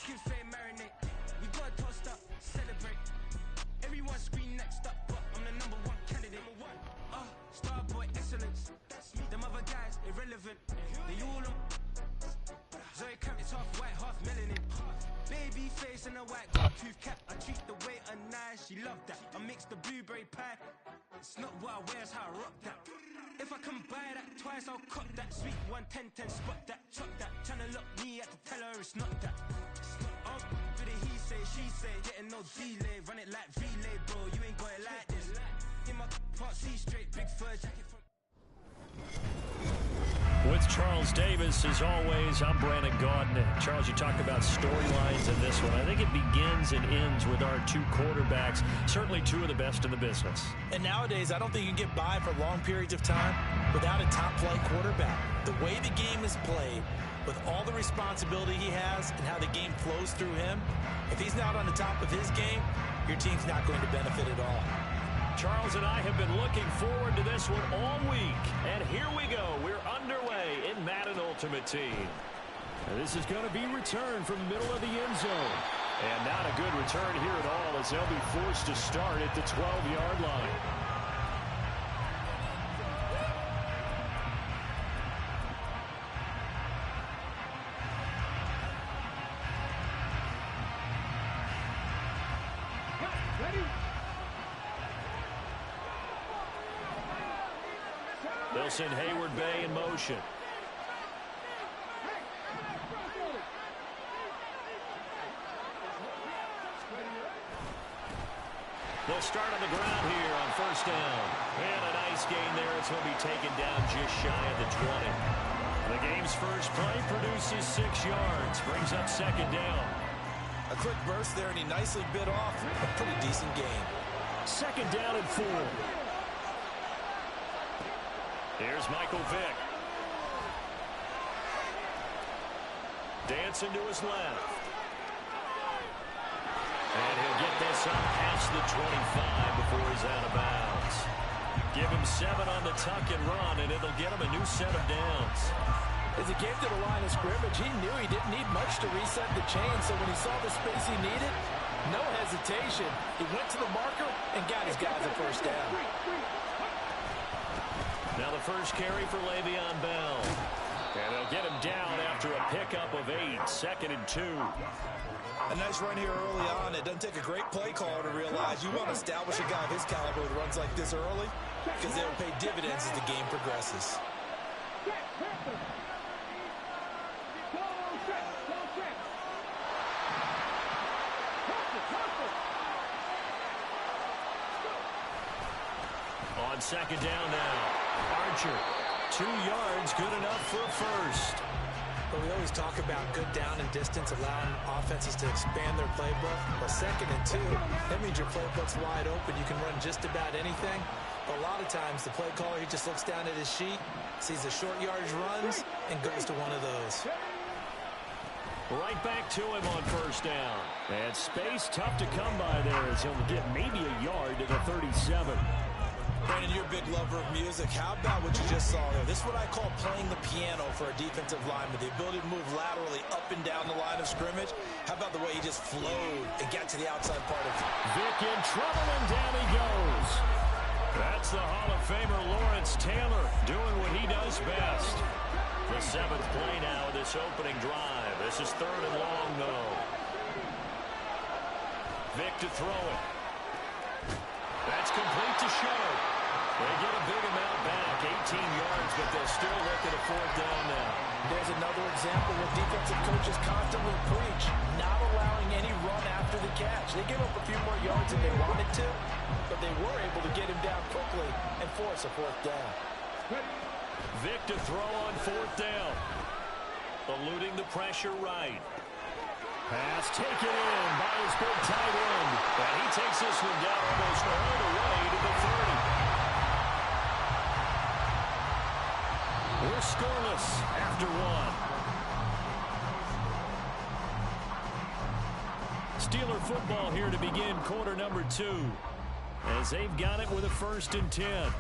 Chicken fade marinate. We got tossed up, celebrate. Everyone scream next up, but I'm the number one candidate. Starboy excellence. Them other guys irrelevant. They all on. Zoe Camp, it's half white, half melanin. Baby face and a white gold tooth cap. I treat the waiter nice, she loved that. I mix the blueberry pie. It's not what I wear, it's how I rock that. If I can buy that twice, I'll cut that. Sweet 110, spot that, chop that. Tryna lock me, I have to tell her it's not that. For the he say, she say, getting no delay. Run it like relay, bro, you ain't got it like this. In my part C straight, big fur jacket from... With Charles Davis, as always, I'm Brandon Gaudin. Charles, you talk about storylines in this one. I think it begins and ends with our two quarterbacks, certainly two of the best in the business. And nowadays, I don't think you can get by for long periods of time without a top-flight quarterback. The way the game is played, with all the responsibility he has and how the game flows through him, if he's not on the top of his game, your team's not going to benefit at all. Charles and I have been looking forward to this one all week. And here we go. We're underway in Madden Ultimate Team. And this is going to be returned from the middle of the end zone. And not a good return here at all, as they'll be forced to start at the 12-yard line. They'll send Hayward Bay in motion. They'll start on the ground here on first down. And a nice gain there. It's going to be taken down just shy of the 20. The game's first play produces 6 yards. Brings up second down. A quick burst there, and he nicely bit off a pretty decent gain. Second down and 4. Here's Michael Vick. Dancing to his left. And he'll get this up past the 25 before he's out of bounds. Give him 7 on the tuck and run, and it'll get him a new set of downs. As he came to the line of scrimmage, he knew he didn't need much to reset the chain, so when he saw the space he needed, no hesitation. He went to the marker and got his guys a first down. Now the first carry for Le'Veon Bell. And they'll get him down after a pickup of 8, second and 2. A nice run here early on. It doesn't take a great play caller to realize you want to establish a guy of his caliber with runs like this early, because they'll pay dividends as the game progresses. On second down now. Archer, 2 yards, good enough for a first. But we always talk about good down and distance, allowing offenses to expand their playbook. Well, second and 2, that means your playbook's wide open. You can run just about anything. But a lot of times, the play caller, he just looks down at his sheet, sees the short yardage runs, and goes to one of those. Right back to him on first down. And space tough to come by there, as he'll get maybe a yard to the 37. Brandon, you're a big lover of music. How about what you just saw there? This is what I call playing the piano for a defensive lineman. The ability to move laterally up and down the line of scrimmage. How about the way he just flowed and got to the outside part of it? Vick in trouble, and down he goes. That's the Hall of Famer Lawrence Taylor doing what he does best. The 7th play now of this opening drive. This is 3rd and long, though. Vick to throw it. That's complete to Show. They get a big amount back, 18 yards, but they'll still look at a 4th down now. There's another example where defensive coaches constantly preach, not allowing any run after the catch. They gave up a few more yards than they wanted to, but they were able to get him down quickly and force a 4th down. Vick to throw on 4th down. Eluding the pressure right. Pass taken in by his big tight end. And he takes this one down almost all the way to the 30. We're scoreless after 1. Steeler football here to begin quarter number 2. As they've got it with a 1st and 10.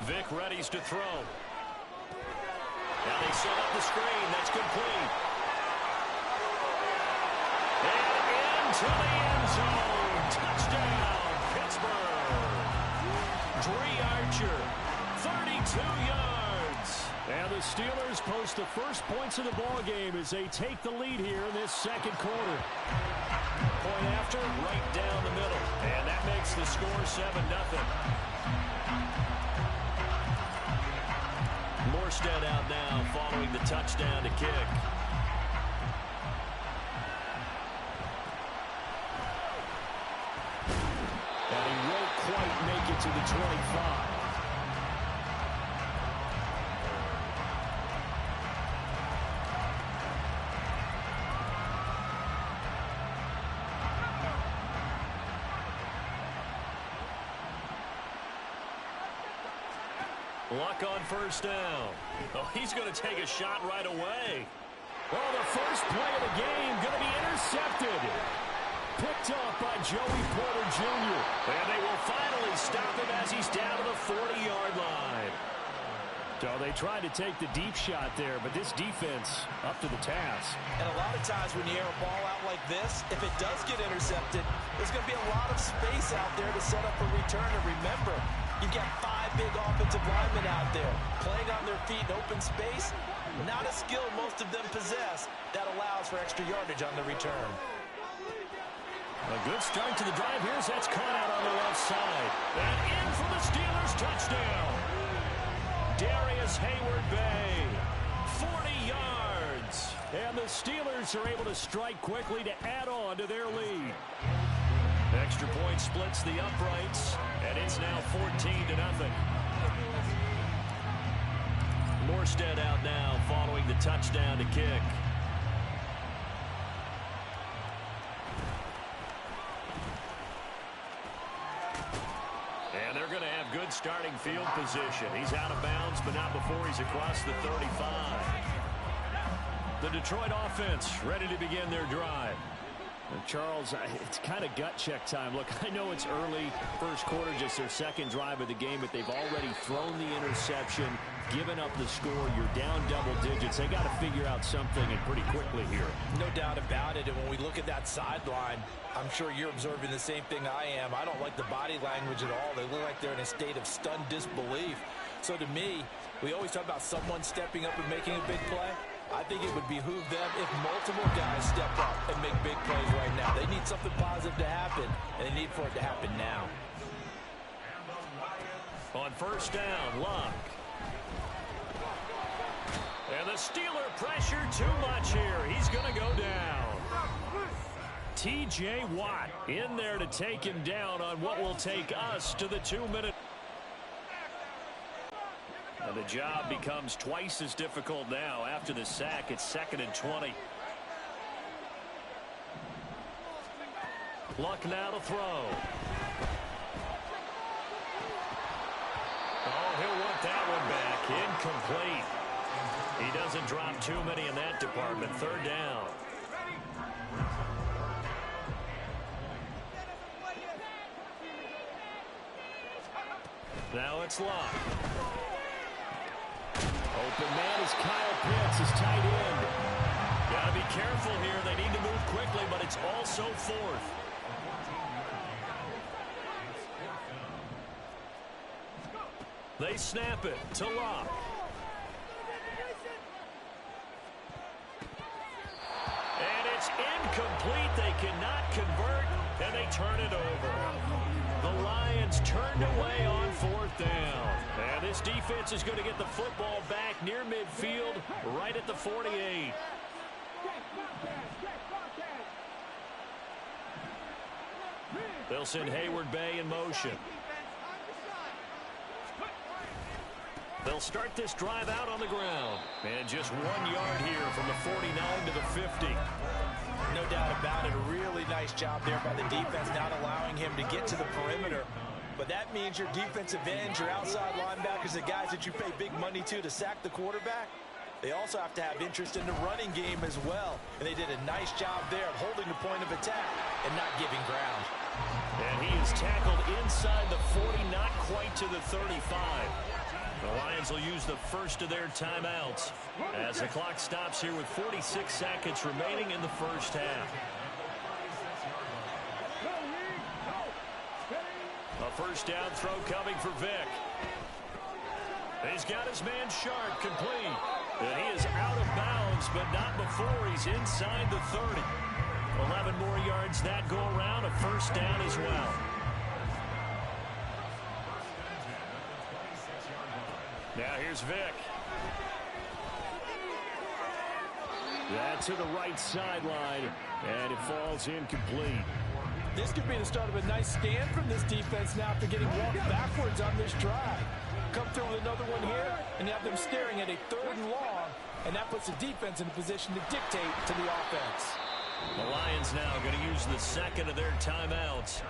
Vic readies to throw. Now they set up the screen. That's complete. And into the end zone. Touchdown, Pittsburgh. Dree Archer, 32 yards. And the Steelers post the first points of the ball game as they take the lead here in this second quarter. Point after, right down the middle. And that makes the score 7-0. Morstead out now following the touchdown to kick. And he won't quite make it to the 25. Luck on first down. Oh, he's going to take a shot right away. Well, the first play of the game going to be intercepted. Picked off by Joey Porter Jr. And they will finally stop him as he's down to the 40-yard line. So they tried to take the deep shot there, but this defense up to the task. And a lot of times when you air a ball out like this, if it does get intercepted, there's going to be a lot of space out there to set up a return. And remember, you've got 5 big offensive linemen out there playing on their feet in open space. Not a skill most of them possess that allows for extra yardage on the return. A good start to the drive. Here's that's caught out on the left side. And in for the Steelers touchdown. Darius Hayward-Bay, 40 yards. And the Steelers are able to strike quickly to add on to their lead. Extra point splits the uprights, and it's now 14-0. Morstead out now following the touchdown to kick. And they're going to have good starting field position. He's out of bounds, but not before he's across the 35. The Detroit offense ready to begin their drive. Charles, it's kind of gut check time. Look, I know it's early, first quarter, just their second drive of the game, but they've already thrown the interception, given up the score. You're down double digits. They got to figure out something, and pretty quickly here. No doubt about it. And when we look at that sideline, I'm sure you're observing the same thing I am. I don't like the body language at all. They look like they're in a state of stunned disbelief. So to me, we always talk about someone stepping up and making a big play. I think it would behoove them if multiple guys step up and make big plays right now. They need something positive to happen, and they need for it to happen now. On first down, Luck. And the Steeler pressure too much here. He's going to go down. T.J. Watt in there to take him down on what will take us to the 2-minute. And the job becomes twice as difficult now. After the sack, it's 2nd and 20. Luck now to throw. Oh, he'll want that one back. Incomplete. He doesn't drop too many in that department. 3rd down. Now it's Luck. Open man is Kyle Pitts, his tight end. Got to be careful here. They need to move quickly, but it's also 4th. They snap it to Luck. And it's incomplete. They cannot convert, and they turn it over. The Lions turned away on 4th down. And this defense is going to get the football back near midfield, right at the 48. They'll send Hayward-Bay in motion. They'll start this drive out on the ground. And just 1 yard here from the 49 to the 50. No doubt about it. A really nice job there by the defense, not allowing him to get to the perimeter. But that means your defensive ends, your outside linebackers, the guys that you pay big money to sack the quarterback, they also have to have interest in the running game as well. And they did a nice job there of holding the point of attack and not giving ground. And he is tackled inside the 40, not quite to the 35. The Lions will use the first of their timeouts as the clock stops here with 46 seconds remaining in the first half. A first down throw coming for Vick. He's got his man Sharp complete. And he is out of bounds, but not before he's inside the 30. 11 more yards that go around, a first down as well. Now here's Vick. That to the right sideline, and it falls incomplete. This could be the start of a nice stand from this defense now after getting walked backwards on this drive. Come through with another one here, and you have them staring at a 3rd and long, and that puts the defense in a position to dictate to the offense. The Lions now going to use the second of their timeouts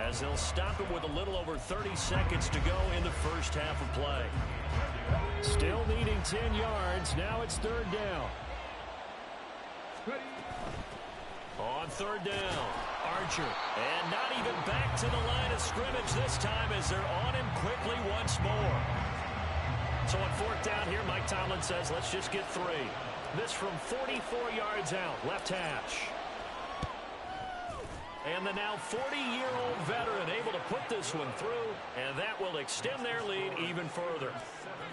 as they'll stop it with a little over 30 seconds to go in the first half of play. Still needing 10 yards. Now it's 3rd down. On 3rd down, Archer. And not even back to the line of scrimmage this time as they're on him quickly once more. So on 4th down here, Mike Tomlin says, let's just get 3. This from 44 yards out, left hash. And the now 40-year-old veteran able to put this one through, and that will extend their lead even further.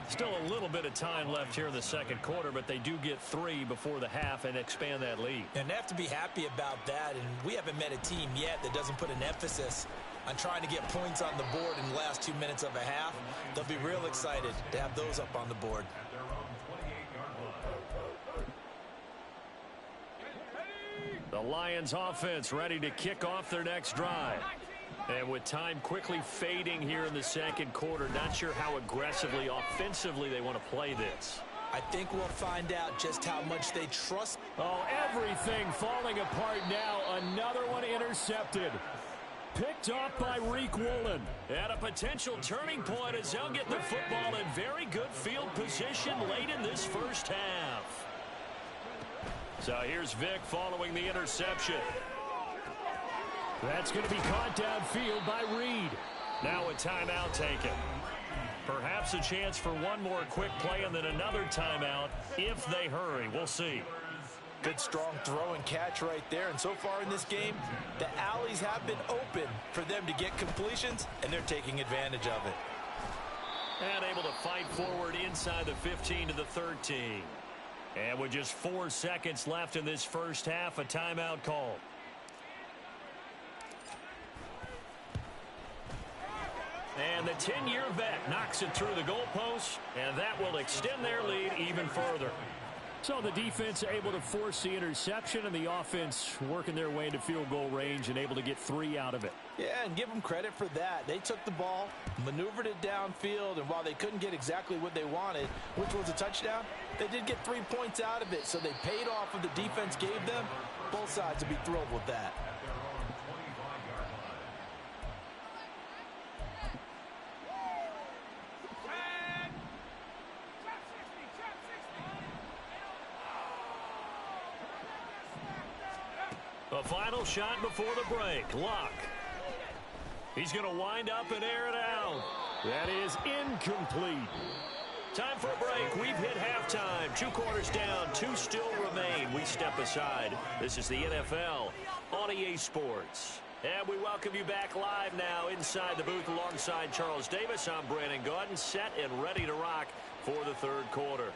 Still a little bit of time left here in the second quarter, but they do get 3 before the half and expand that lead. And they have to be happy about that, and we haven't met a team yet that doesn't put an emphasis on trying to get points on the board in the last 2 minutes of a half. They'll be real excited to have those up on the board. The Lions offense ready to kick off their next drive. And with time quickly fading here in the second quarter, not sure how aggressively, offensively they want to play this. I think we'll find out just how much they trust. Oh, everything falling apart now. Another one intercepted. Picked off by Reek Woolen. At a potential turning point as they'll get the football in very good field position late in this first half. So here's Vick following the interception. That's going to be caught downfield by Reed. Now a timeout taken. Perhaps a chance for one more quick play and then another timeout if they hurry. We'll see. Good strong throw and catch right there. And so far in this game, the alleys have been open for them to get completions, and they're taking advantage of it. And able to fight forward inside the 15 to the 13. And with just 4 seconds left in this first half, a timeout call. And the 10-year vet knocks it through the goalpost, and that will extend their lead even further. So the defense able to force the interception, and the offense working their way into field goal range and able to get 3 out of it. Yeah, and give them credit for that. They took the ball, maneuvered it downfield, and while they couldn't get exactly what they wanted, which was a touchdown, they did get 3 points out of it, so they paid off what the defense gave them. Both sides would be thrilled with that. The final shot before the break. Luck. He's going to wind up and air it out. That is incomplete. Time for a break. We've hit halftime. 2 quarters down. 2 still remain. We step aside. This is the NFL on EA Sports. And we welcome you back live now inside the booth alongside Charles Davis. I'm Brandon Gaudin, set and ready to rock for the third quarter.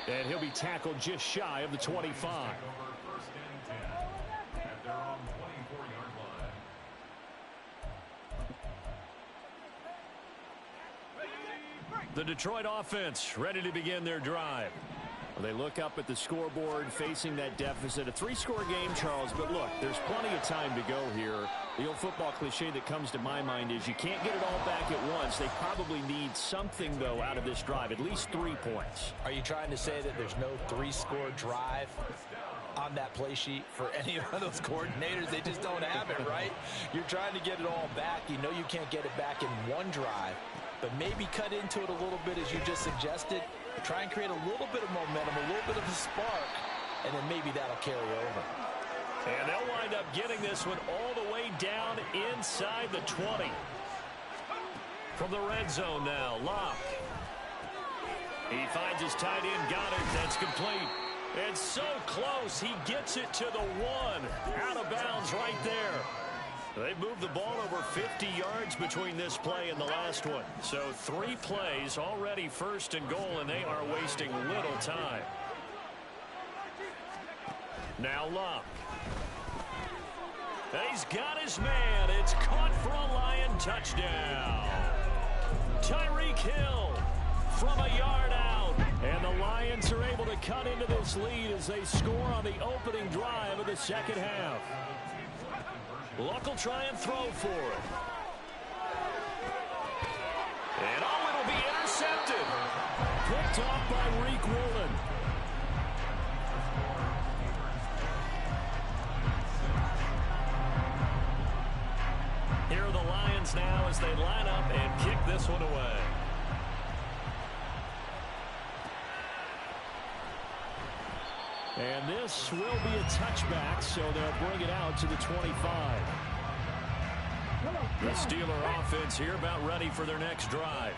And he'll be tackled just shy of the 25. The Detroit offense ready to begin their drive. Well, they look up at the scoreboard facing that deficit. A 3-score game, Charles, but look, there's plenty of time to go here. The old football cliche that comes to my mind is you can't get it all back at once. They probably need something, though, out of this drive, at least 3 points. Are you trying to say that there's no 3-score drive on that play sheet for any of those coordinators? They just don't have it, right? You're trying to get it all back. You know you can't get it back in one drive, but maybe cut into it a little bit as you just suggested. Try and create a little bit of momentum, a little bit of a spark, and then maybe that'll carry over. And they'll wind up getting this one all the way down inside the 20. From the red zone now, Locke. He finds his tight end, got it. That's complete. It's so close. He gets it to the 1. Out of bounds right there. They moved the ball over 50 yards between this play and the last one. So 3 plays already first and goal, and they are wasting little time. Now Locke. He's got his man. It's caught for a Lion touchdown. Tyreek Hill from a yard out. And the Lions are able to cut into this lead as they score on the opening drive of the second half. Luck will try and throw for it. And it'll be intercepted. Picked off by Reek Woolen. Here are the Lions now as they line up and kick this one away. And this will be a touchback, so they'll bring it out to the 25. The Steeler offense here about ready for their next drive.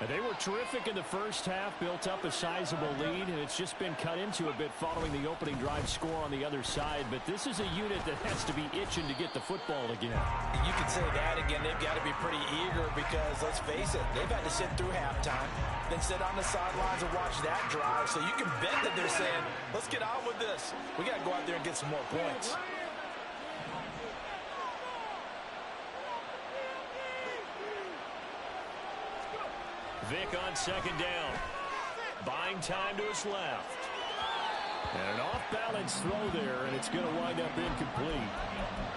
And they were terrific in the first half, built up a sizable lead, and it's just been cut into a bit following the opening drive score on the other side. But this is a unit that has to be itching to get the football again. You can say that again. They've got to be pretty eager because, let's face it, they've had to sit through halftime, then sit on the sidelines and watch that drive. So you can bet that they're saying, let's get on with this. We got to go out there and get some more points. Vick on second down. Buying time to his left. And an off-balance throw there, and it's going to wind up incomplete.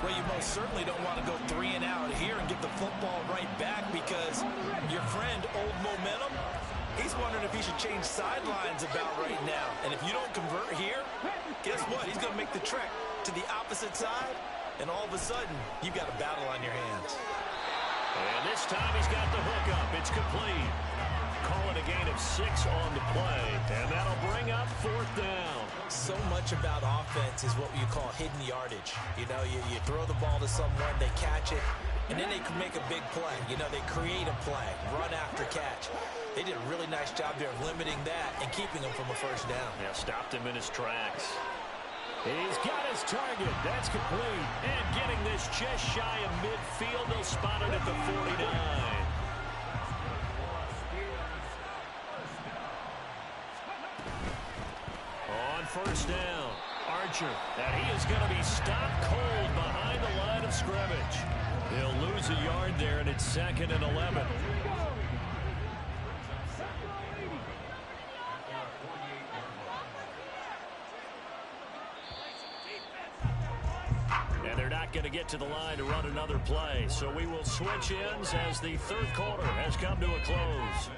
Well, you most certainly don't want to go 3 and out here and get the football right back because your friend, Old Momentum, he's wondering if he should change sidelines about right now. And if you don't convert here, guess what? He's going to make the trek to the opposite side, and all of a sudden, you've got a battle on your hands. And this time he's got the hook up. It's complete. Call it a gain of 6 on the play, and that'll bring up 4th down. So much about offense is what you call hidden yardage. You know, you throw the ball to someone, they catch it, and then they can make a big play. You know, they create a play, run after catch. They did a really nice job there of limiting that and keeping him from a first down. Yeah, stopped him in his tracks. He's got his target. That's complete. And getting this just shy of midfield. They'll spot it at the 49. On first down, Archer. And he is going to be stopped cold behind the line of scrimmage. He'll lose a yard there, and it's 2nd and 11. Going to get to the line to run another play, so we will switch ends as the 3rd quarter has come to a close.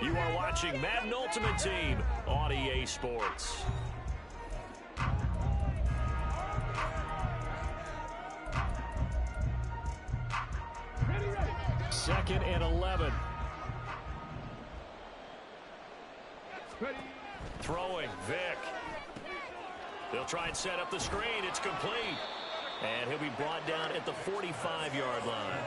You are watching Madden Ultimate Team on EA Sports. Second and 11. Throwing, Vick. They'll try and set up the screen. It's complete. And he'll be brought down at the 45-yard line.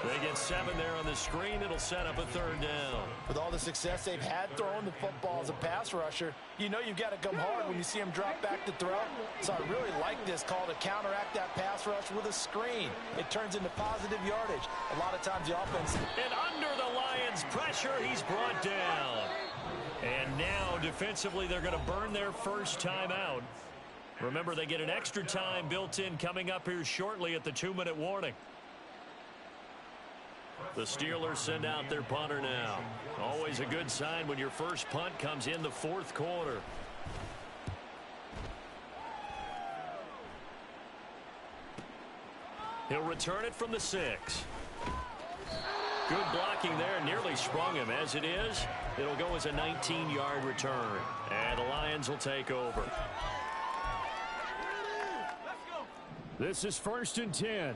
They get 7 there on the screen. It'll set up a 3rd down. With all the success they've had throwing the football as a pass rusher, you know you've got to come hard when you see him drop back to throw. So I really like this call to counteract that pass rush with a screen. It turns into positive yardage. A lot of times the offense... And under the Lions' pressure, he's brought down. And now, defensively, they're going to burn their first time out. Remember, they get an extra time built in coming up here shortly at the 2-minute warning. The Steelers send out their punter now. Always a good sign when your first punt comes in the 4th quarter. He'll return it from the 6. Good blocking there, nearly sprung him. As it is, it'll go as a 19-yard return. And the Lions will take over. This is 1st and 10.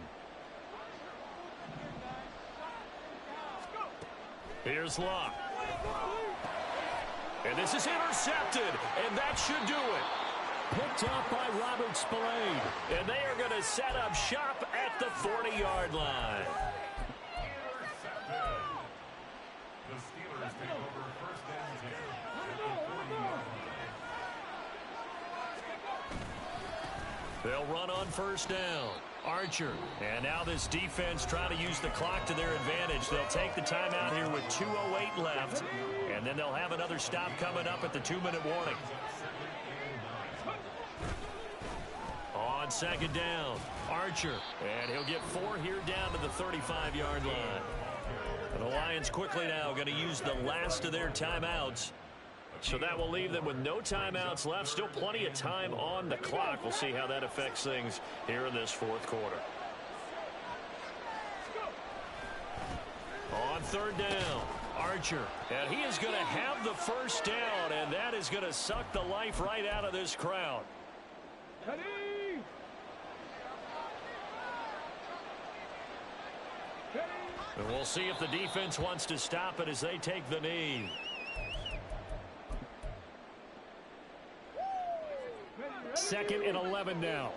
Here's Locke. And this is intercepted, and that should do it. picked off by Robert Spillane. And they are going to set up shop at the 40-yard line. The Steelers take over first down at the 40-yard line. They'll run on first down. Archer. And now this defense trying to use the clock to their advantage. They'll take the timeout here with 2:08 left. And then they'll have another stop coming up at the 2-minute warning. On second down, Archer. And he'll get 4 here down to the 35-yard line. And the Lions quickly now going to use the last of their timeouts. So that will leave them with no timeouts left. Still plenty of time on the clock. We'll see how that affects things here in this fourth quarter. On third down, Archer. And he is going to have the first down, and that is going to suck the life right out of this crowd. And we'll see if the defense wants to stop it as they take the knee. Second and 11 now.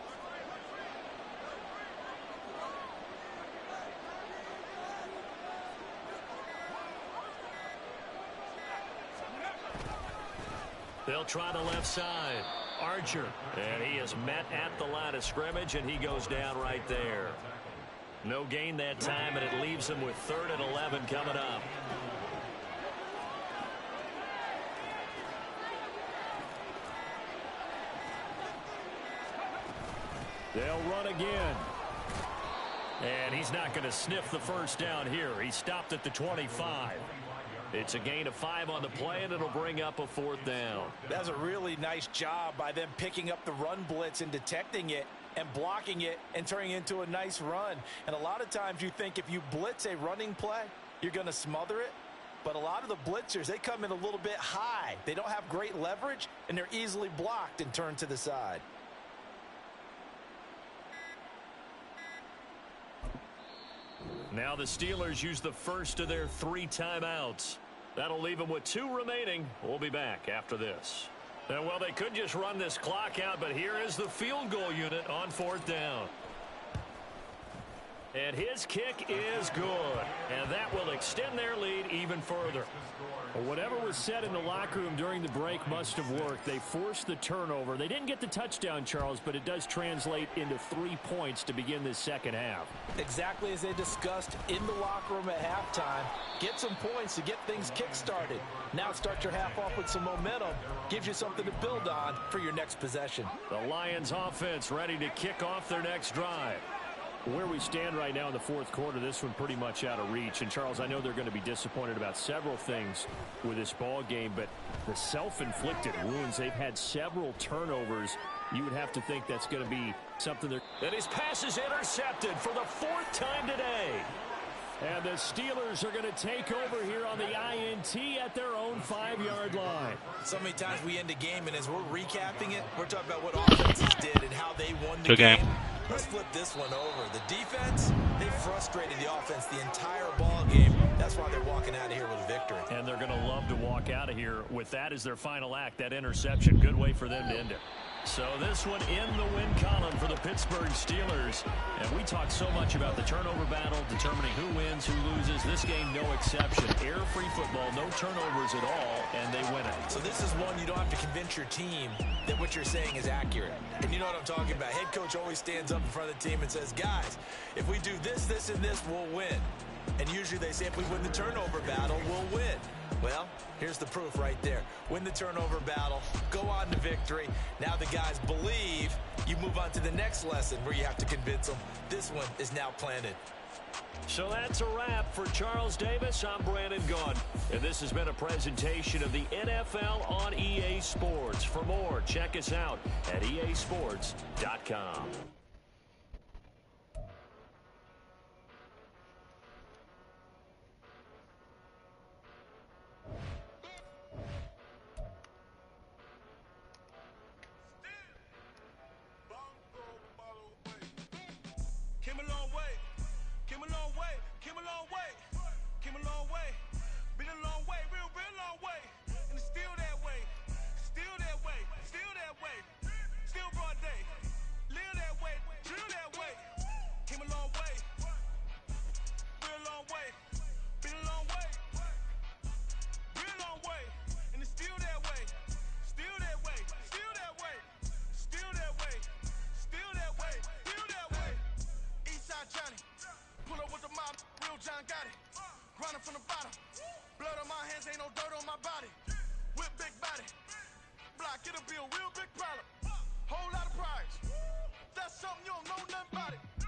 They'll try the left side. Archer. And he is met at the line of scrimmage, and he goes down right there. No gain that time, and it leaves him with 3rd and 11 coming up. They'll run again. And he's not going to sniff the first down here. He stopped at the 25. It's a gain of 5 on the play, and it'll bring up a 4th down. That's a really nice job by them picking up the run blitz and detecting it and blocking it and turning it into a nice run. And a lot of times you think if you blitz a running play, you're going to smother it. But a lot of the blitzers, they come in a little bit high. They don't have great leverage, and they're easily blocked and turned to the side. Now the Steelers use the first of their 3 timeouts. That'll leave them with 2 remaining. We'll be back after this. And well, they could just run this clock out, but here is the field goal unit on 4th down. And his kick is good. And that will extend their lead even further. Well, whatever was said in the locker room during the break must have worked. They forced the turnover. They didn't get the touchdown, Charles, but it does translate into 3 points to begin this second half. Exactly as they discussed in the locker room at halftime. Get some points to get things kick-started. Now start your half off with some momentum. Gives you something to build on for your next possession. The Lions offense ready to kick off their next drive. Where we stand right now in the fourth quarter, this one pretty much out of reach. And, Charles, I know they're going to be disappointed about several things with this ball game, but the self-inflicted wounds, they've had several turnovers. You would have to think that's going to be something they're... And his pass is intercepted for the 4th time today. And the Steelers are going to take over here on the INT at their own 5-yard line. So many times we end a game, and as we're recapping it, we're talking about what offenses did and how they won the game. Let's flip this one over. The defense, they frustrated the offense the entire ball game. That's why they're walking out of here with a victory. And they're going to love to walk out of here with that as their final act, that interception. Good way for them to end it. So this one in the win column for the Pittsburgh Steelers. And we talked so much about the turnover battle, determining who wins, who loses. This game, no exception. Error-free football, no turnovers at all, and they win it. So this is one you don't have to convince your team that what you're saying is accurate. And you know what I'm talking about. Head coach always stands up in front of the team and says, guys, if we do this, this, and this, we'll win. And usually they say if we win the turnover battle, we'll win. Well, here's the proof right there. Win the turnover battle, go on to victory. Now the guys believe. You move on to the next lesson where you have to convince them. This one is now planted. So that's a wrap for Charles Davis. I'm Brandon Gaudin. And this has been a presentation of the NFL on EA Sports. For more, check us out at easports.com. bags, ain't no dirt on my body. With big body. Block, it'll be a real big problem. Whole lot of prize. That's something you don't know nothing about it.